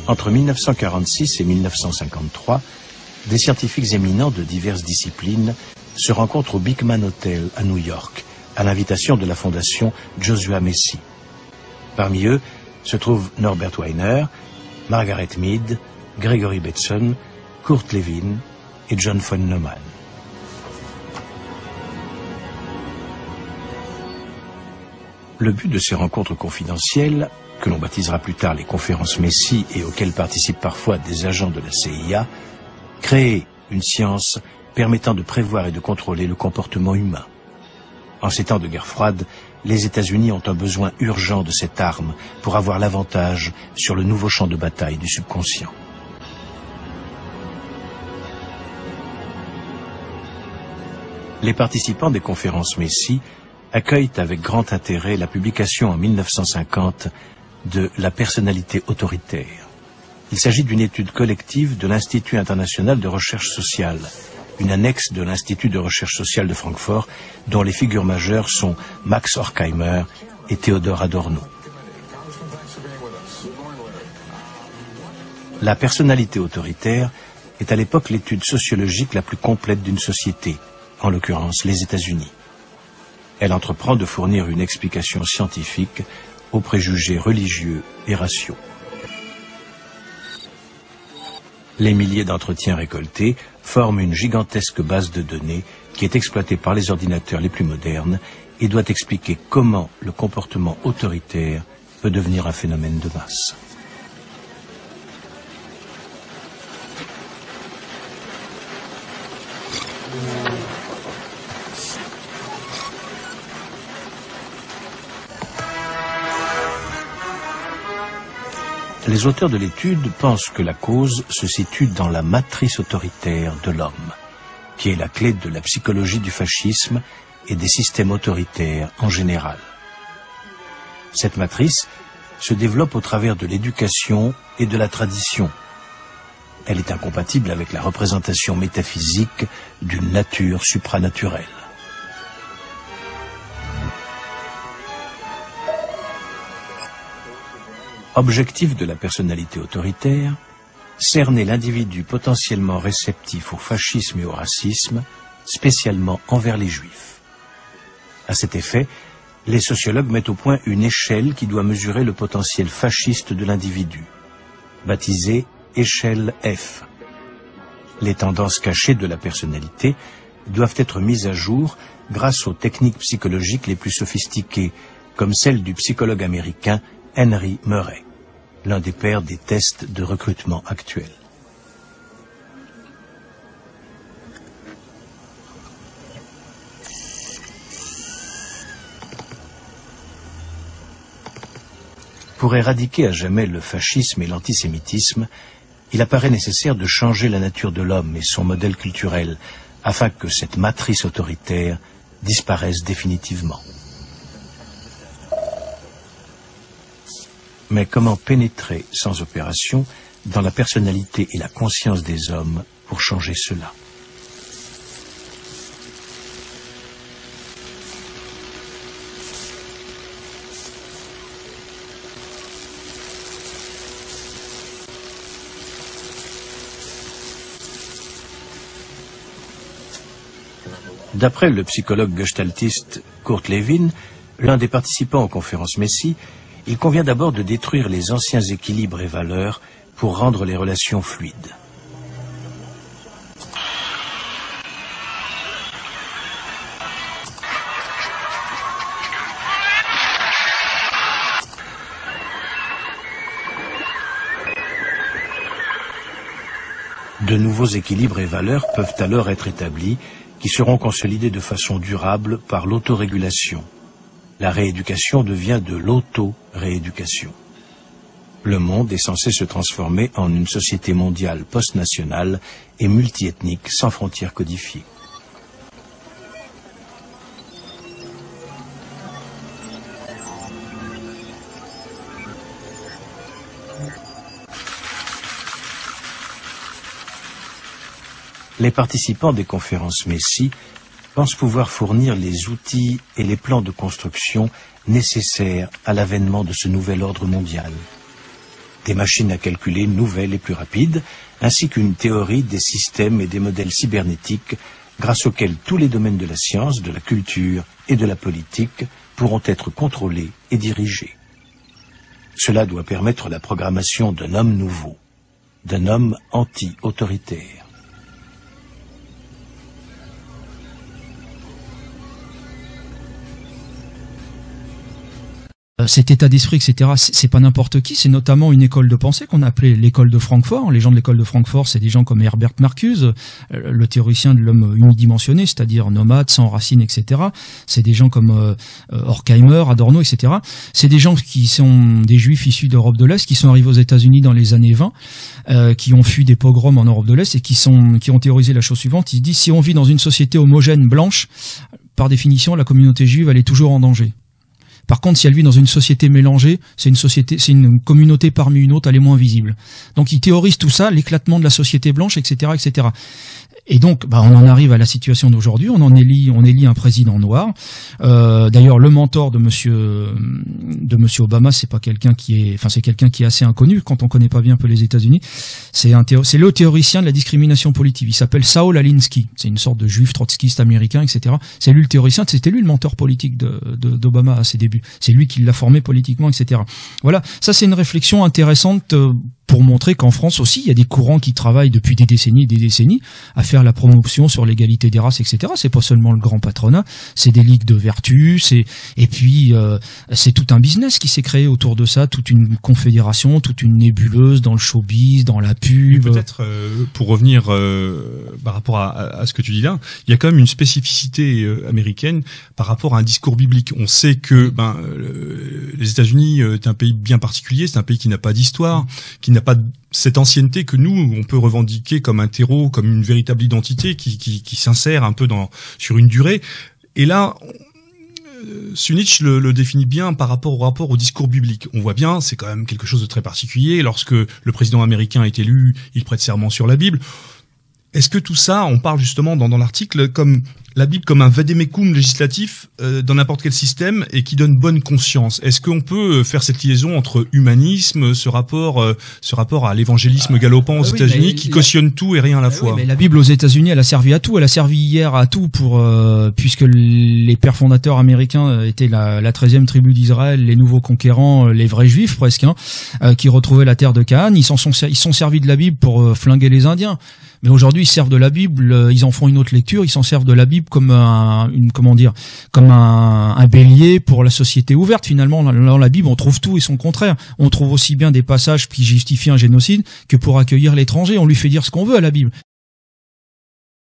Entre 1946 et 1953, des scientifiques éminents de diverses disciplines se rencontrent au Beekman Hotel à New York, à l'invitation de la fondation Joshua Messi. Parmi eux se trouvent Norbert Wiener, Margaret Mead, Gregory Bateson, Kurt Lewin et John von Neumann. Le but de ces rencontres confidentielles, que l'on baptisera plus tard les conférences Messi et auxquelles participent parfois des agents de la CIA, créer une science permettant de prévoir et de contrôler le comportement humain. En ces temps de guerre froide, les États-Unis ont un besoin urgent de cette arme pour avoir l'avantage sur le nouveau champ de bataille du subconscient. Les participants des conférences Messi accueillent avec grand intérêt la publication en 1950 de La personnalité autoritaire. Il s'agit d'une étude collective de l'Institut international de recherche sociale, une annexe de l'Institut de recherche sociale de Francfort, dont les figures majeures sont Max Horkheimer et Theodor Adorno. La personnalité autoritaire est à l'époque l'étude sociologique la plus complète d'une société, en l'occurrence les États-Unis. Elle entreprend de fournir une explication scientifique aux préjugés religieux et raciaux. Les milliers d'entretiens récoltés forment une gigantesque base de données qui est exploitée par les ordinateurs les plus modernes et doit expliquer comment le comportement autoritaire peut devenir un phénomène de masse. Les auteurs de l'étude pensent que la cause se situe dans la matrice autoritaire de l'homme, qui est la clé de la psychologie du fascisme et des systèmes autoritaires en général. Cette matrice se développe au travers de l'éducation et de la tradition. Elle est incompatible avec la représentation métaphysique d'une nature supranaturelle. Objectif de la personnalité autoritaire, cerner l'individu potentiellement réceptif au fascisme et au racisme, spécialement envers les Juifs. À cet effet, les sociologues mettent au point une échelle qui doit mesurer le potentiel fasciste de l'individu, baptisée échelle F. Les tendances cachées de la personnalité doivent être mises à jour grâce aux techniques psychologiques les plus sophistiquées, comme celle du psychologue américain Henry Murray, l'un des pères des tests de recrutement actuels. Pour éradiquer à jamais le fascisme et l'antisémitisme, il apparaît nécessaire de changer la nature de l'homme et son modèle culturel afin que cette matrice autoritaire disparaisse définitivement. Mais comment pénétrer sans opération dans la personnalité et la conscience des hommes pour changer cela? D'après le psychologue gestaltiste Kurt Lewin, l'un des participants aux conférences Messi, il convient d'abord de détruire les anciens équilibres et valeurs pour rendre les relations fluides. De nouveaux équilibres et valeurs peuvent alors être établis, qui seront consolidés de façon durable par l'autorégulation. La rééducation devient de l'auto-rééducation. Le monde est censé se transformer en une société mondiale post-nationale et multiethnique sans frontières codifiées. Les participants des conférences Messi pensent pouvoir fournir les outils et les plans de construction nécessaires à l'avènement de ce nouvel ordre mondial. des machines à calculer nouvelles et plus rapides, ainsi qu'une théorie des systèmes et des modèles cybernétiques grâce auxquels tous les domaines de la science, de la culture et de la politique pourront être contrôlés et dirigés. Cela doit permettre la programmation d'un homme nouveau, d'un homme anti-autoritaire. Cet état d'esprit, etc., c'est pas n'importe qui, c'est notamment une école de pensée qu'on a appelée l'école de Francfort. Les gens de l'école de Francfort, c'est des gens comme Herbert Marcuse, le théoricien de l'homme unidimensionné, c'est-à-dire nomade, sans racines, etc. C'est des gens comme Horkheimer, Adorno, etc. C'est des gens qui sont des juifs issus d'Europe de l'Est, qui sont arrivés aux États-Unis dans les années 20, qui ont fui des pogroms en Europe de l'Est et qui ont théorisé la chose suivante. Ils se disent, si on vit dans une société homogène, blanche, par définition, la communauté juive, elle est toujours en danger. Par contre, si elle vit dans une société mélangée, c'est une communauté parmi une autre, elle est moins visible. Donc, ils théorisent tout ça, l'éclatement de la société blanche, etc., etc. Et donc, on en arrive à la situation d'aujourd'hui. On élit un président noir. D'ailleurs, le mentor de monsieur Obama, c'est quelqu'un qui est assez inconnu quand on connaît pas bien un peu les États-Unis. C'est le théoricien de la discrimination politique. Il s'appelle Saul Alinsky. C'est une sorte de juif trotskiste américain, etc. C'est lui le théoricien. C'était lui le mentor politique d'Obama à ses débuts. C'est lui qui l'a formé politiquement, etc. Voilà. Ça, c'est une réflexion intéressante pour montrer qu'en France aussi, il y a des courants qui travaillent depuis des décennies à faire la promotion sur l'égalité des races, etc. C'est pas seulement le grand patronat, c'est des ligues de vertu, et puis c'est tout un business qui s'est créé autour de ça, toute une confédération, toute une nébuleuse dans le showbiz, dans la pub. Peut-être pour revenir par rapport à ce que tu dis là, il y a quand même une spécificité américaine par rapport à un discours biblique. On sait que les États-Unis est un pays bien particulier, c'est un pays qui n'a pas d'histoire, qui n'a pas cette ancienneté que nous, on peut revendiquer comme un terreau, comme une véritable identité qui s'insère un peu sur une durée. Et là, Sunitch le définit bien par rapport au discours biblique. On voit bien, c'est quand même quelque chose de très particulier. Lorsque le président américain est élu, il prête serment sur la Bible. Est-ce que tout ça, on parle justement dans l'article comme la Bible comme un vademecum législatif dans n'importe quel système et qui donne bonne conscience? Est-ce qu'on peut faire cette liaison entre humanisme, ce rapport à l'évangélisme galopant aux États-Unis qui cautionne tout et rien à la fois? Oui, mais la Bible aux États-Unis, elle a servi à tout. Elle a servi hier à tout puisque les pères fondateurs américains étaient la 13e tribu d'Israël, les nouveaux conquérants, les vrais juifs presque, qui retrouvaient la terre de Canaan. Ils sont servis de la Bible pour flinguer les Indiens. Mais aujourd'hui, ils servent de la Bible, ils en font une autre lecture, ils s'en servent de la Bible comme un bélier pour la société ouverte. Finalement, dans la Bible, on trouve tout et son contraire. On trouve aussi bien des passages qui justifient un génocide que pour accueillir l'étranger. On lui fait dire ce qu'on veut à la Bible.